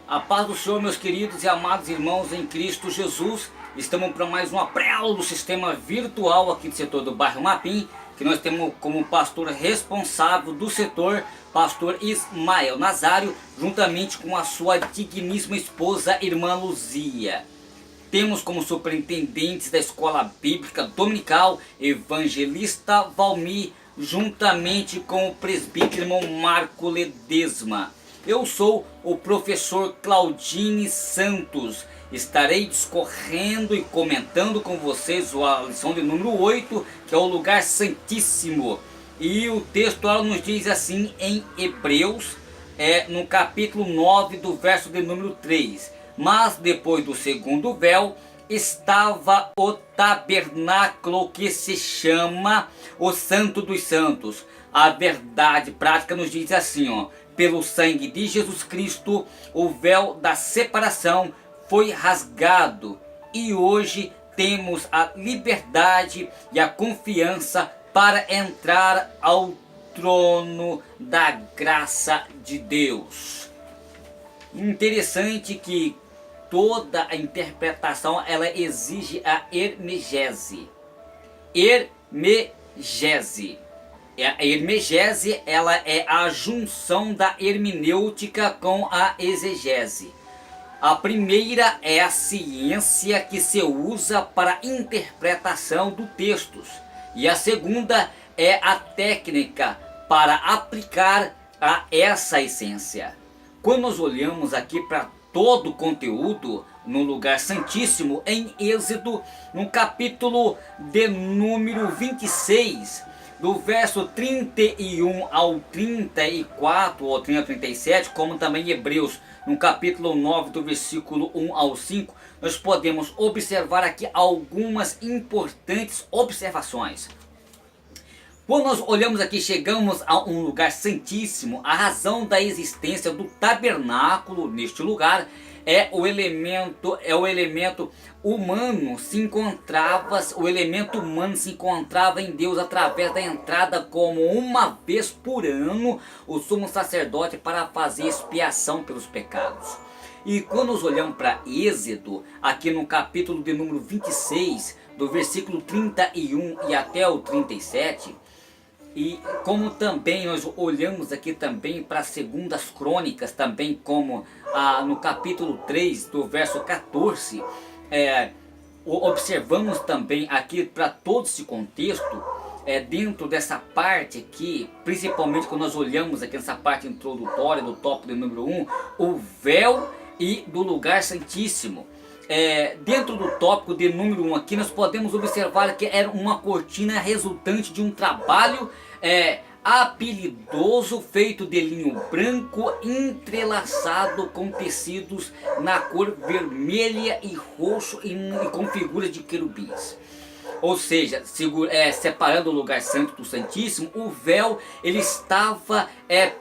A paz do Senhor, meus queridos e amados irmãos em Cristo Jesus. Estamos para mais uma pré-aula do sistema virtual aqui do setor do bairro Mapim, que nós temos como pastor responsável do setor, pastor Ismael Nazário, juntamente com a sua digníssima esposa, irmã Luzia. Temos como superintendentes da escola bíblica dominical, evangelista Valmir, juntamente com o presbítero irmão Marco Ledesma. Eu sou o professor Claudine Santos. Estarei discorrendo e comentando com vocês a lição de número 8, que é o lugar santíssimo. E o texto nos diz assim em Hebreus, no capítulo 9, do verso de número 3. Mas depois do segundo véu estava o tabernáculo que se chama o Santo dos Santos. A verdade prática nos diz assim, pelo sangue de Jesus Cristo, o véu da separação foi rasgado e hoje temos a liberdade e a confiança para entrar ao trono da graça de Deus. Interessante que toda a interpretação ela exige a hermegese. A hermegese ela é a junção da hermenêutica com a exegese. A primeira é a ciência que se usa para a interpretação dos textos. E a segunda é a técnica para aplicar a essa essência. Quando nós olhamos aqui para todo o conteúdo no lugar santíssimo, em Êxodo, no capítulo de número 26, do verso 31 ao 34, ou 30 ao 37, como também em Hebreus, no capítulo 9, do versículo 1 ao 5, nós podemos observar aqui algumas importantes observações. Quando nós olhamos aqui, chegamos a um lugar santíssimo. A razão da existência do tabernáculo neste lugar o elemento humano se encontrava em Deus através da entrada como uma vez por ano o sumo sacerdote para fazer expiação pelos pecados. E quando nós olhamos para Êxodo, aqui no capítulo de número 26, do versículo 31 e até o 37, e como também nós olhamos aqui também para as segundas crônicas, também como no capítulo 3, do verso 14, observamos também aqui para todo esse contexto, dentro dessa parte aqui, principalmente quando nós olhamos aqui nessa parte introdutória do tópico de número 1, o véu e do lugar santíssimo. Dentro do tópico de número 1 aqui, nós podemos observar que era uma cortina resultante de um trabalho habilidoso feito de linho branco entrelaçado com tecidos na cor vermelha e roxo e com figuras de querubins. Ou seja, separando o lugar santo do santíssimo, o véu ele estava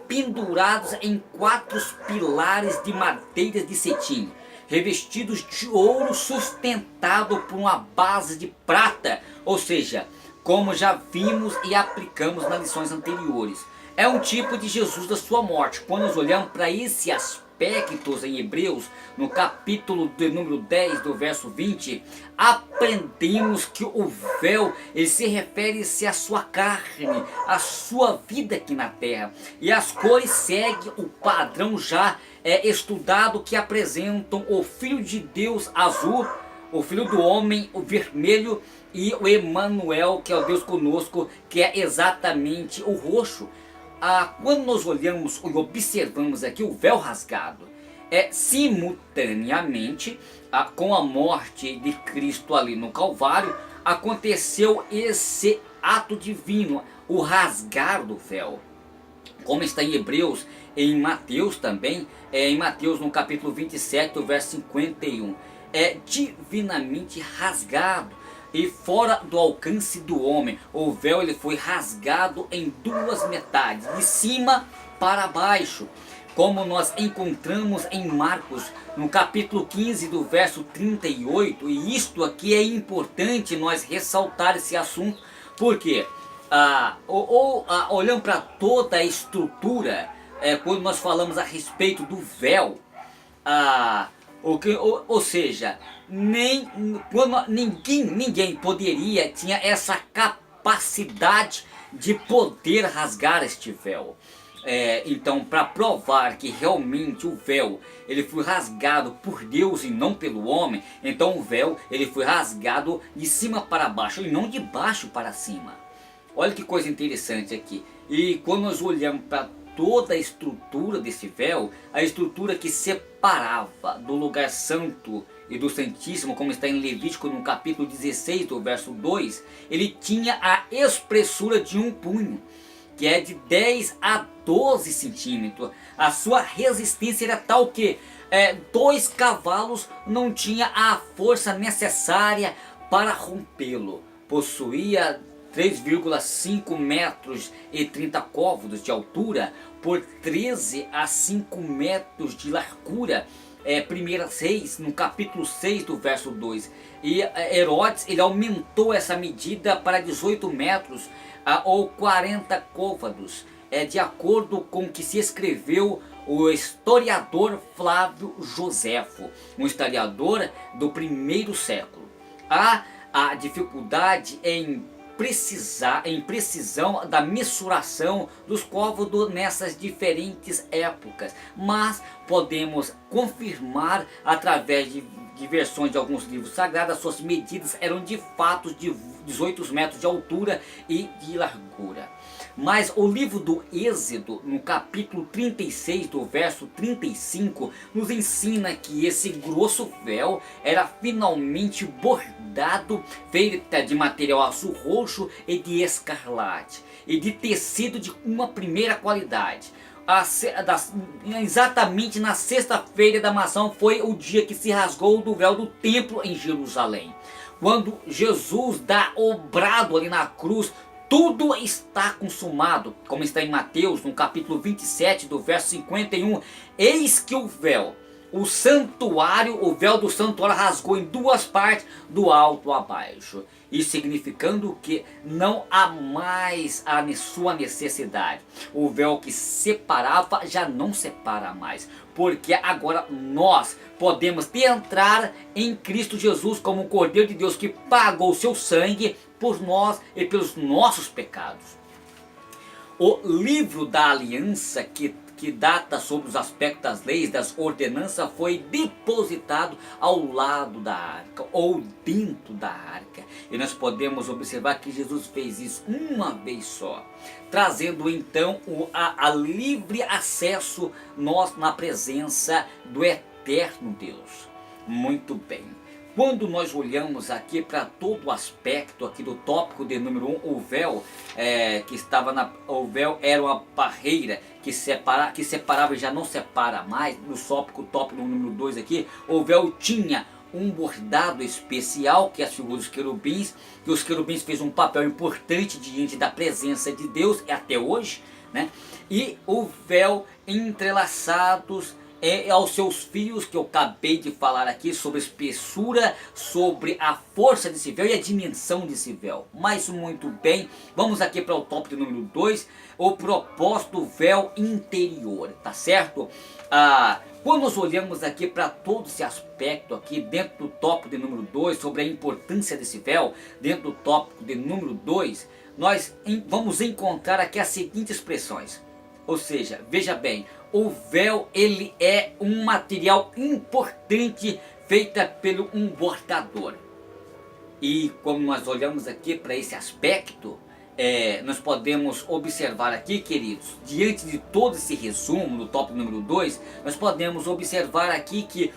pendurado em 4 pilares de madeira de cetim, revestidos de ouro, sustentado por uma base de prata, ou seja, como já vimos e aplicamos nas lições anteriores. É um tipo de Jesus da sua morte. Quando nós olhamos para esse aspecto em Hebreus, no capítulo de número 10, do verso 20, aprendemos que o véu ele se refere-se à sua carne, à sua vida aqui na terra. E as cores seguem o padrão já estudado que apresentam o Filho de Deus azul, o Filho do Homem o vermelho e o Emanuel, que é o Deus conosco, que é exatamente o roxo. Quando nós olhamos e observamos aqui o véu rasgado, simultaneamente com a morte de Cristo ali no Calvário, aconteceu esse ato divino, o rasgar do véu. Como está em Hebreus, em Mateus também, em Mateus no capítulo 27, do verso 51, divinamente rasgado e fora do alcance do homem. O véu ele foi rasgado em 2 metades, de cima para baixo, como nós encontramos em Marcos no capítulo 15, do verso 38. E isto aqui é importante nós ressaltar esse assunto, porque olhando para toda a estrutura, quando nós falamos a respeito do véu, ou seja, quando ninguém poderia, tinha essa capacidade de poder rasgar este véu. Então, para provar que realmente o véu ele foi rasgado por Deus e não pelo homem, então o véu ele foi rasgado de cima para baixo e não de baixo para cima. Olha que coisa interessante aqui. E quando nós olhamos para toda a estrutura desse véu, a estrutura que separava do lugar santo e do santíssimo, como está em Levítico no capítulo 16 do verso 2, ele tinha a espessura de um punho, que é de 10 a 12 centímetros. A sua resistência era tal que 2 cavalos não tinha a força necessária para rompê-lo. Possuía 3,5 metros e 30 côvados de altura por 13 a 5 metros de largura. 1 Reis, no capítulo 6 do verso 2. E Herodes ele aumentou essa medida para 18 metros ou 40 côvados, de acordo com o que se escreveu o historiador Flávio Joséfo, um historiador do primeiro século. A dificuldade em precisão da mensuração dos côvados nessas diferentes épocas, mas podemos confirmar através de versões de alguns livros sagrados, as suas medidas eram de fato de 18 metros de altura e de largura. Mas o livro do Êxodo, no capítulo 36, do verso 35, nos ensina que esse grosso véu era finalmente bordado, feito de material azul roxo e de escarlate, e de tecido de uma primeira qualidade. Exatamente na sexta-feira da maçã foi o dia que se rasgou do véu do templo em Jerusalém. Quando Jesus dá o brado ali na cruz, tudo está consumado, como está em Mateus, no capítulo 27, do verso 51. Eis que o véu do santuário rasgou em 2 partes, do alto a baixo. Isso significando que não há mais a sua necessidade. O véu que separava já não separa mais, porque agora nós podemos entrar em Cristo Jesus como o Cordeiro de Deus que pagou o seu sangue por nós e pelos nossos pecados. O livro da aliança que data sobre os aspectos das leis, das ordenanças, foi depositado ao lado da arca ou dentro da arca. E nós podemos observar que Jesus fez isso uma vez só, trazendo então a livre acesso nós na presença do eterno Deus. Muito bem. Quando nós olhamos aqui para todo o aspecto aqui do tópico de número 1, o véu o véu era uma barreira que separava e já não separa mais. No tópico número 2 aqui, o véu tinha um bordado especial, que é as figuras dos querubins, que os querubins fez um papel importante diante da presença de Deus, e até hoje, né? E o véu entrelaçados aos seus fios, que eu acabei de falar aqui, sobre a espessura, sobre a força desse véu e a dimensão desse véu. Mas muito bem, vamos aqui para o tópico número 2, o propósito do véu interior, tá certo? Quando nós olhamos aqui para todo esse aspecto aqui dentro do tópico de número 2, sobre a importância desse véu, dentro do tópico de número 2, nós vamos encontrar aqui as seguintes expressões. Ou seja, veja bem, o véu ele é um material importante feito pelo um bordador. E como nós olhamos aqui para esse aspecto, nós podemos observar aqui, queridos, diante de todo esse resumo no tópico número 2, nós podemos observar aqui que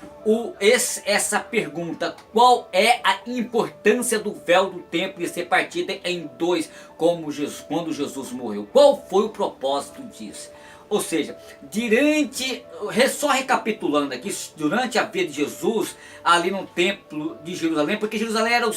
essa pergunta, qual é a importância do véu do templo de ser partida em 2, quando Jesus morreu? Qual foi o propósito disso? Ou seja, só recapitulando aqui, durante a vida de Jesus, ali no templo de Jerusalém, porque Jerusalém era o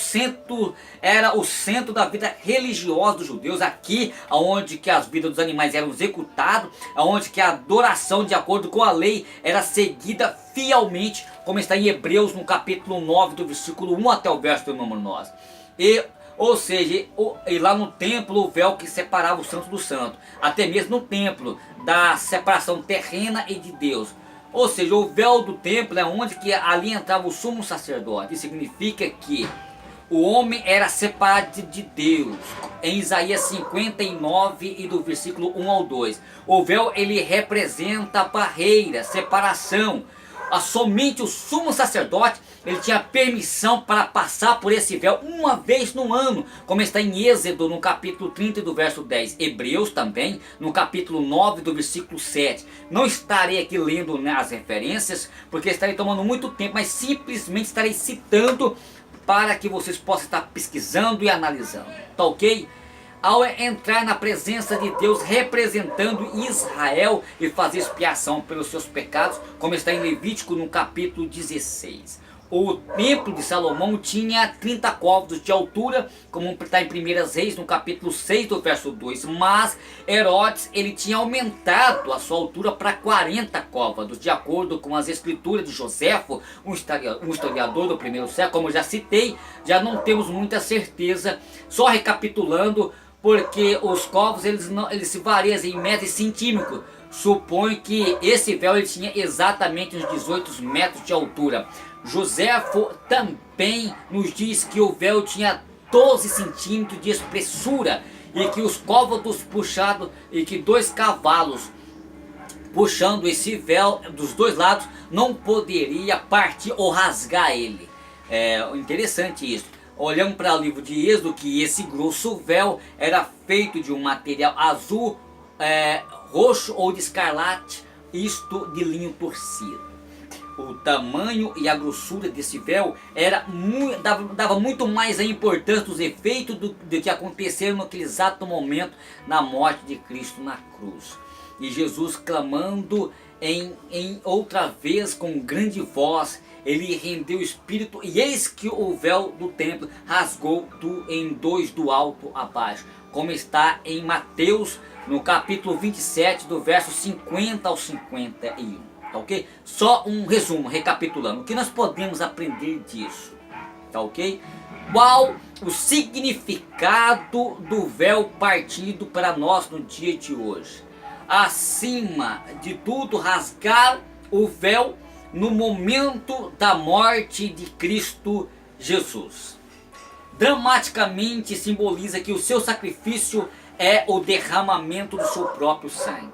centro da vida religiosa dos judeus, aqui onde que as vidas dos animais eram executadas, onde que a adoração de acordo com a lei era seguida fielmente, como está em Hebreus no capítulo 9, do versículo 1 até o verso do número 9. Ou seja, e lá no templo o véu que separava o santo do santo, até mesmo no templo da separação terrena e de Deus. Ou seja, o véu do templo é onde que ali entrava o sumo sacerdote. Isso significa que o homem era separado de Deus. Em Isaías 59 e do versículo 1 ao 2. O véu ele representa a barreira, separação. Somente o sumo sacerdote ele tinha permissão para passar por esse véu uma vez no ano, como está em Êxodo no capítulo 30 do verso 10, Hebreus também no capítulo 9 do versículo 7. Não estarei aqui lendo, né, as referências, porque estarei tomando muito tempo, mas simplesmente estarei citando para que vocês possam estar pesquisando e analisando, tá ok? Ao entrar na presença de Deus representando Israel e fazer expiação pelos seus pecados, como está em Levítico no capítulo 16. O templo de Salomão tinha 30 côvados de altura, como está em 1 Reis no capítulo 6 do verso 2. Mas Herodes ele tinha aumentado a sua altura para 40 côvados, de acordo com as escrituras de Joséfo, um historiador do primeiro século. Como eu já citei, já não temos muita certeza. Só recapitulando, porque os côvados eles se variam em metros centímetros. Suponho que esse véu ele tinha exatamente uns 18 metros de altura. Joséfo também nos diz que o véu tinha 12 centímetros de espessura e que os côvados puxados e que 2 cavalos puxando esse véu dos dois lados não poderia partir ou rasgar ele. É interessante isso. Olhamos para o livro de Êxodo que esse grosso véu era feito de um material azul, roxo ou de escarlate, isto de linho torcido. O tamanho e a grossura desse véu dava muito mais a importância dos efeitos do que aconteceram naquele exato momento na morte de Cristo na cruz. E Jesus clamando em outra vez com grande voz, ele rendeu o espírito e eis que o véu do templo rasgou em dois do alto a baixo, como está em Mateus no capítulo 27 do verso 50 ao 51, tá ok? Só um resumo, recapitulando, o que nós podemos aprender disso, tá ok? Qual o significado do véu partido para nós no dia de hoje? Acima de tudo, rasgar o véu no momento da morte de Cristo Jesus. Dramaticamente simboliza que o seu sacrifício é o derramamento do seu próprio sangue.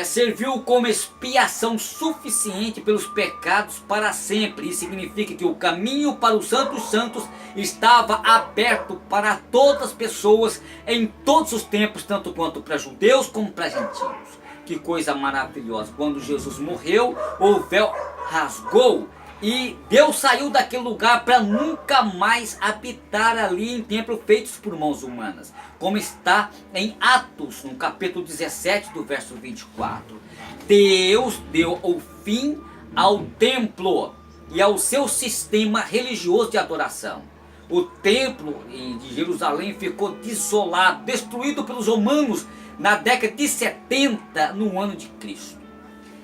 Serviu como expiação suficiente pelos pecados para sempre. Isso significa que o caminho para os santos santos estava aberto para todas as pessoas em todos os tempos, tanto quanto para judeus como para gentios. Que coisa maravilhosa, quando Jesus morreu, o véu rasgou e Deus saiu daquele lugar para nunca mais habitar ali em templos feitos por mãos humanas, como está em Atos, no capítulo 17 do verso 24. Deus deu o fim ao templo e ao seu sistema religioso de adoração. O templo de Jerusalém ficou desolado, destruído pelos romanos na década de 70 no ano de Cristo.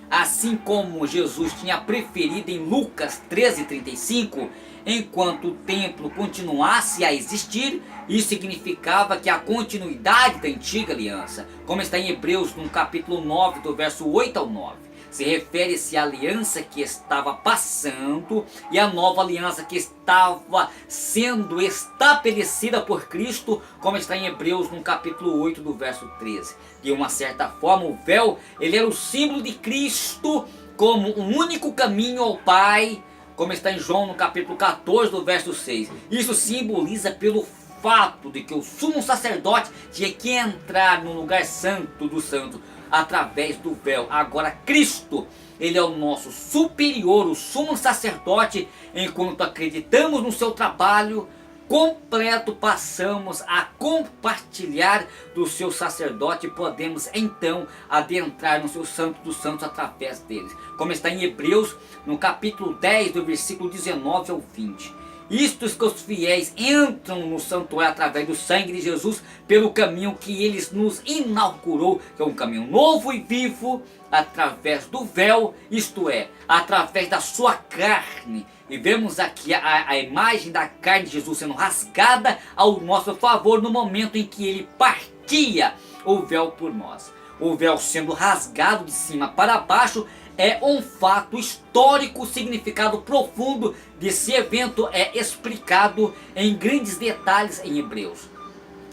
Assim como Jesus tinha preferido em Lucas 13:35, enquanto o templo continuasse a existir, isso significava que a continuidade da antiga aliança, como está em Hebreus no capítulo 9 do verso 8 ao 9. Se refere-se à aliança que estava passando e à nova aliança que estava sendo estabelecida por Cristo, como está em Hebreus no capítulo 8 do verso 13. De uma certa forma, o véu ele era o símbolo de Cristo como um único caminho ao Pai, como está em João no capítulo 14 do verso 6. Isso simboliza pelo fato de que o sumo sacerdote tinha que entrar no lugar santo do santo através do véu. Agora Cristo, ele é o nosso superior, o sumo sacerdote. Enquanto acreditamos no seu trabalho completo, passamos a compartilhar do seu sacerdote e podemos então adentrar no seu santo dos santos através deles, como está em Hebreus no capítulo 10 do versículo 19 ao 20. Isto que os fiéis entram no santuário através do sangue de Jesus, pelo caminho que ele nos inaugurou, que é um caminho novo e vivo, através do véu, isto é, através da sua carne. E vemos aqui a imagem da carne de Jesus sendo rasgada ao nosso favor no momento em que ele partia o véu por nós. o véu sendo rasgado de cima para baixo é um fato histórico, significado profundo desse evento é explicado em grandes detalhes em Hebreus.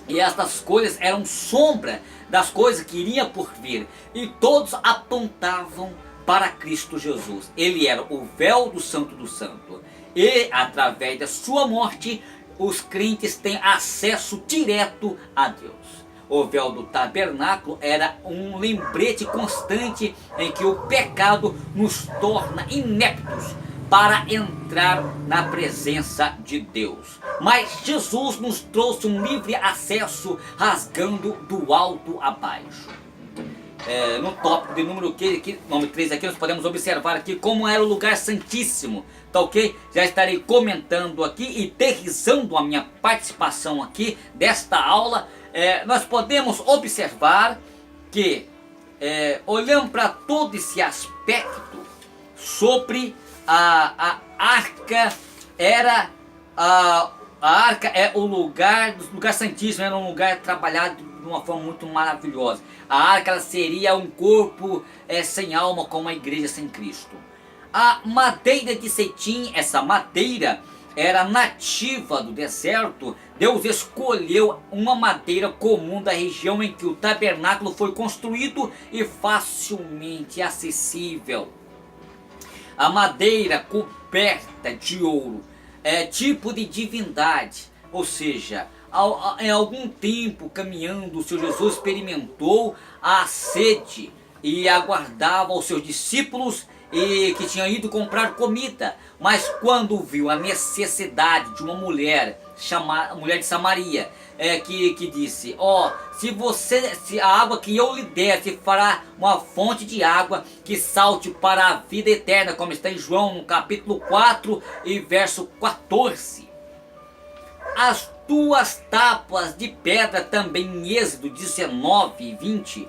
E estas coisas eram sombra das coisas que iriam por vir, e todos apontavam para Cristo Jesus. Ele era o véu do Santo do Santo, e através da sua morte os crentes têm acesso direto a Deus. O véu do tabernáculo era um lembrete constante em que o pecado nos torna ineptos para entrar na presença de Deus. Mas Jesus nos trouxe um livre acesso, rasgando do alto a baixo. No tópico de número 3 aqui, nós podemos observar aqui como era o lugar santíssimo, tá ok? Já estarei comentando aqui e aterrissando a minha participação aqui desta aula. Nós podemos observar que, olhando para todo esse aspecto sobre a arca, a arca é o lugar santíssimo, era um lugar trabalhado de uma forma muito maravilhosa. A arca ela seria um corpo sem alma, como a igreja sem Cristo. A madeira de cetim, essa madeira era nativa do deserto. Deus escolheu uma madeira comum da região em que o tabernáculo foi construído e facilmente acessível. A madeira coberta de ouro é tipo de divindade, ou seja, em algum tempo caminhando, o Senhor Jesus experimentou a sede e aguardava os seus discípulos e que tinham ido comprar comida, mas quando viu a necessidade de uma mulher, chamada mulher de Samaria, que disse: se a água que eu lhe der se fará uma fonte de água que salte para a vida eterna, como está em João no capítulo 4 e verso 14. As duas tábuas de pedra, também em Êxodo 19 e 20,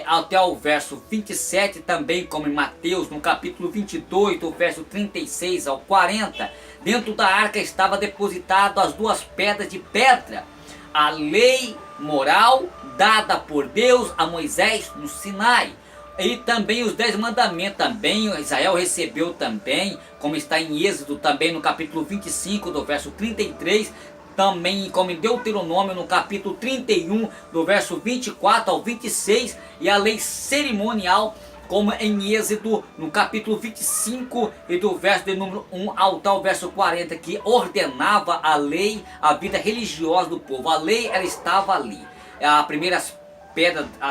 até o verso 27, também como em Mateus no capítulo 22, do verso 36 ao 40, dentro da arca estava depositado as duas pedras de pedra, a lei moral dada por Deus a Moisés no Sinai, e também os 10 mandamentos, também Israel recebeu também, como está em Êxodo também no capítulo 25, do verso 33, também como em Deuteronômio no capítulo 31, do verso 24 ao 26, e a lei cerimonial, como em Êxodo no capítulo 25 e do verso de número 1 ao tal verso 40, que ordenava a lei, a vida religiosa do povo. A lei ela estava ali. As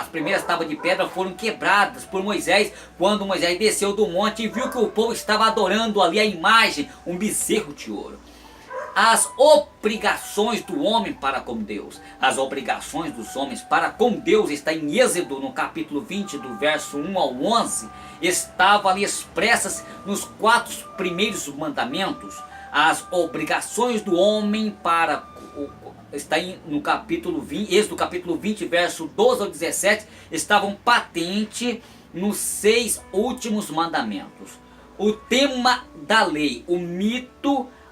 primeiras tábuas de pedra foram quebradas por Moisés, quando Moisés desceu do monte e viu que o povo estava adorando ali a imagem, um bezerro de ouro. As obrigações do homem para com Deus, as obrigações dos homens para com Deus, está em Êxodo no capítulo 20, do verso 1 ao 11, estavam ali expressas nos 4 primeiros mandamentos. As obrigações do homem para, está no capítulo 20, Êxodo capítulo 20, verso 12 ao 17, estavam patentes nos 6 últimos mandamentos. O tema da lei,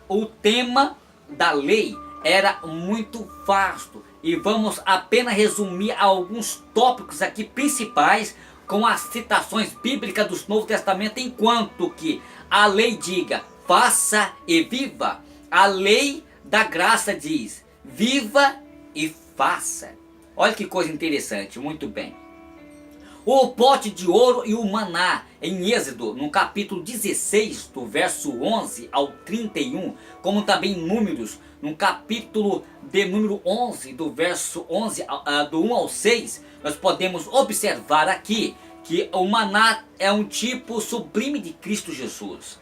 o tema da lei era muito vasto, e vamos apenas resumir alguns tópicos aqui principais com as citações bíblicas do Novo Testamento, enquanto que a lei diga faça e viva, a lei da graça diz viva e faça. Olha que coisa interessante, muito bem. O pote de ouro e o maná, em Êxodo, no capítulo 16, do verso 11 ao 31, como também em Números, no capítulo de número 11, do verso 11, do 1 ao 6, nós podemos observar aqui que o maná é um tipo sublime de Cristo Jesus.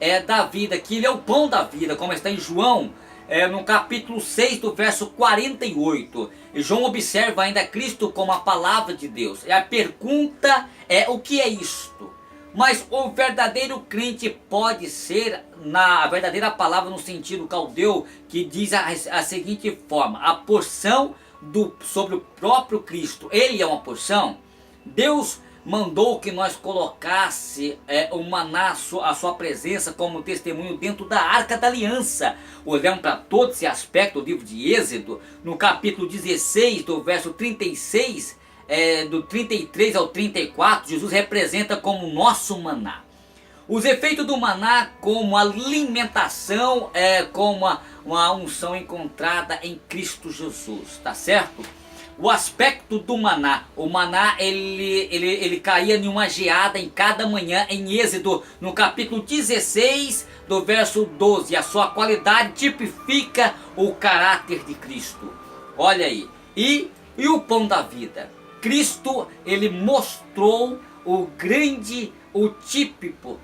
É da vida, que ele é o pão da vida, como está em João, no capítulo 6, do verso 48. E João observa ainda Cristo como a palavra de Deus. E a pergunta é: o que é isto? Mas o verdadeiro crente pode ser, a verdadeira palavra no sentido caldeu, que diz a seguinte forma: a porção sobre o próprio Cristo. Ele é uma porção. Deus mandou que nós colocasse o maná, a sua presença, como testemunho dentro da Arca da Aliança. Olhando para todo esse aspecto do livro de Êxodo, no capítulo 16, do verso 36, do 33 ao 34, Jesus representa como nosso maná. Os efeitos do maná como alimentação, como uma unção encontrada em Cristo Jesus, tá certo? O aspecto do maná, o maná ele caía em uma geada em cada manhã em Êxodo, no capítulo 16, do verso 12. A sua qualidade tipifica o caráter de Cristo. Olha aí, e o pão da vida. Cristo, ele mostrou o típico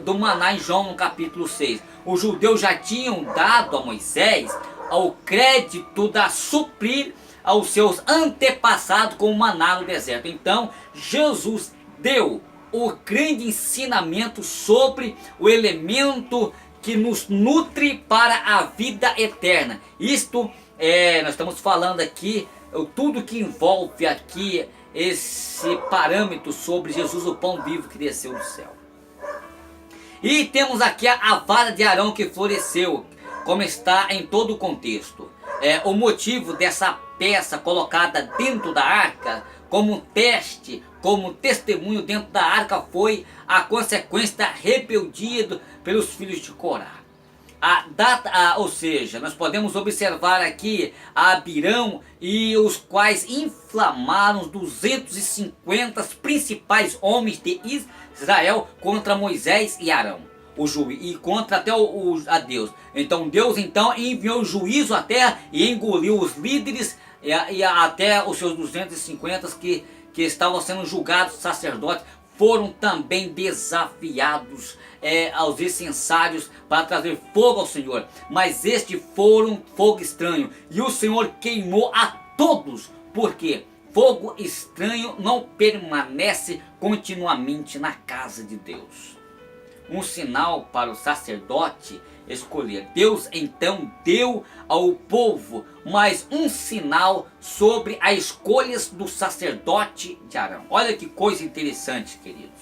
do maná em João no capítulo 6. Os judeus já tinham dado a Moisés o crédito da suprir aos seus antepassados com o maná no deserto. Então Jesus deu o grande ensinamento sobre o elemento que nos nutre para a vida eterna. Isto nós estamos falando aqui, tudo que envolve aqui esse parâmetro sobre Jesus, o pão vivo que desceu do céu. E temos aqui a vara de Arão que floresceu, como está em todo o contexto. O motivo dessa peça colocada dentro da arca, como teste, como testemunho dentro da arca, foi a consequência da rebeldia pelos filhos de Corá. Ou seja, nós podemos observar aqui a Abirão e os quais inflamaram os 250 principais homens de Israel contra Moisés e Arão, e contra até a Deus. Então Deus enviou juízo à terra e engoliu os líderes e até os seus 250 que estavam sendo julgados sacerdotes. Foram também desafiados aos incensários para trazer fogo ao Senhor. Mas este foram fogo estranho. E o Senhor queimou a todos. Porque fogo estranho não permanece continuamente na casa de Deus. Um sinal para o sacerdote escolher. Deus então deu ao povo mais um sinal sobre as escolhas do sacerdote de Arão. Olha que coisa interessante, queridos.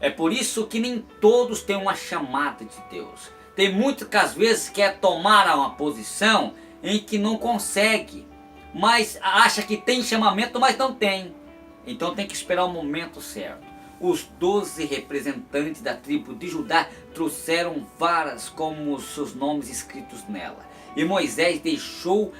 É por isso que nem todos têm uma chamada de Deus. Tem muitos que às vezes quer tomar uma posição em que não consegue, mas acha que tem chamamento, mas não tem. Então tem que esperar o momento certo. Os 12 representantes da tribo de Judá trouxeram varas com os seus nomes escritos nela. E Moisés deixou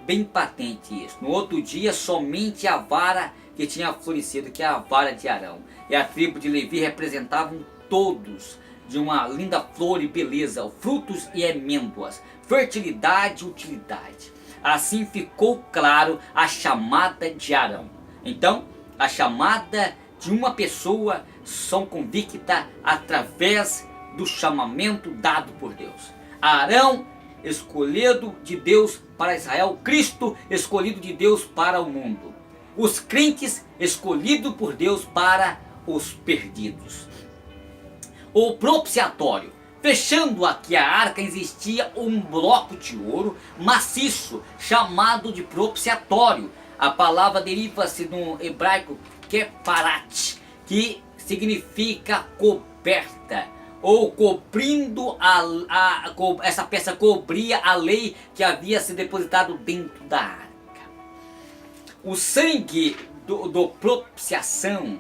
bem patente isso. No outro dia, somente a vara que tinha florescido, que é a vara de Arão. E a tribo de Levi representavam todos de uma linda flor e beleza, frutos e amêndoas, fertilidade e utilidade. Assim ficou claro a chamada de Arão. Então, a chamada de uma pessoa são convicta através do chamamento dado por Deus. Arão, escolhido de Deus para Israel. Cristo, escolhido de Deus para o mundo. Os crentes, escolhidos por Deus para os perdidos. O propiciatório. Fechando aqui a arca, existia um bloco de ouro maciço, chamado de propiciatório. A palavra deriva-se no hebraico keparat, que significa coberta, ou cobrindo essa peça cobria a lei que havia se depositado dentro da arca. O sangue do propiciação,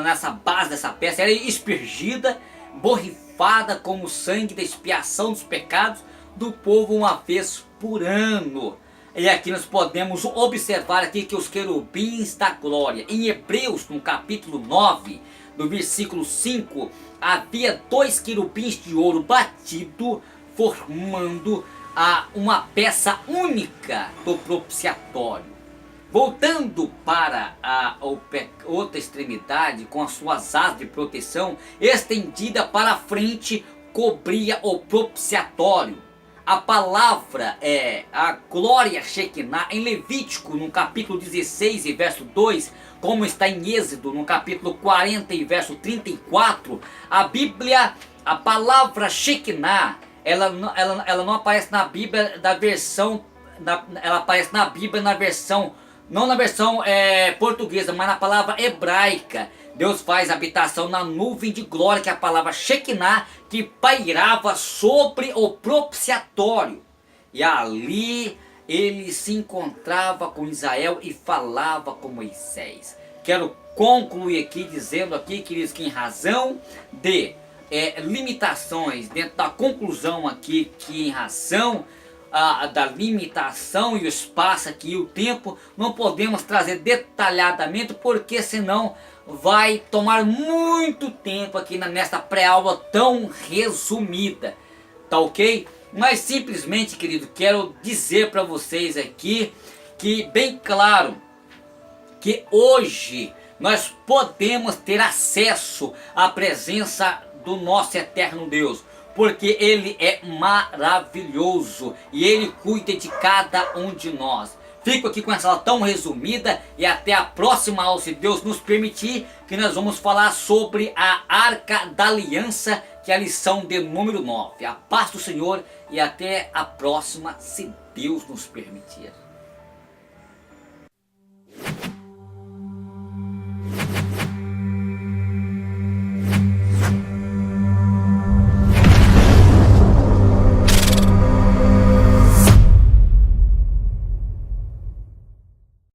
nessa base dessa peça, era aspergida, borrifada como o sangue da expiação dos pecados do povo uma vez por ano. E aqui nós podemos observar aqui que os querubins da glória, em Hebreus, no capítulo 9, no versículo 5, havia 2 querubins de ouro batido, formando uma peça única do propiciatório. Voltando para outra extremidade, com as suas asas de proteção estendida para a frente, cobria o propiciatório. A palavra a glória Shekinah em Levítico, no capítulo 16 e verso 2, como está em Êxodo, no capítulo 40 e verso 34, a palavra Shekinah, ela não aparece na Bíblia da versão, ela aparece na Bíblia na versão, não na versão portuguesa, mas na palavra hebraica. Deus faz habitação na nuvem de glória, que é a palavra Shekinah, que pairava sobre o propiciatório. E ali ele se encontrava com Israel e falava com Moisés. Quero concluir aqui dizendo aqui, queridos, que em razão de limitações, dentro da conclusão aqui, que em razão da limitação e o espaço aqui e o tempo, não podemos trazer detalhadamente, porque senão vai tomar muito tempo aqui nesta pré-aula tão resumida, tá ok? Mas simplesmente, querido, quero dizer para vocês aqui, que bem claro, que hoje nós podemos ter acesso à presença do nosso eterno Deus, porque Ele é maravilhoso e Ele cuida de cada um de nós. Fico aqui com essa aula tão resumida e até a próxima aula, se Deus nos permitir, que nós vamos falar sobre a Arca da Aliança, que é a lição de número 9. A paz do Senhor e até a próxima, se Deus nos permitir.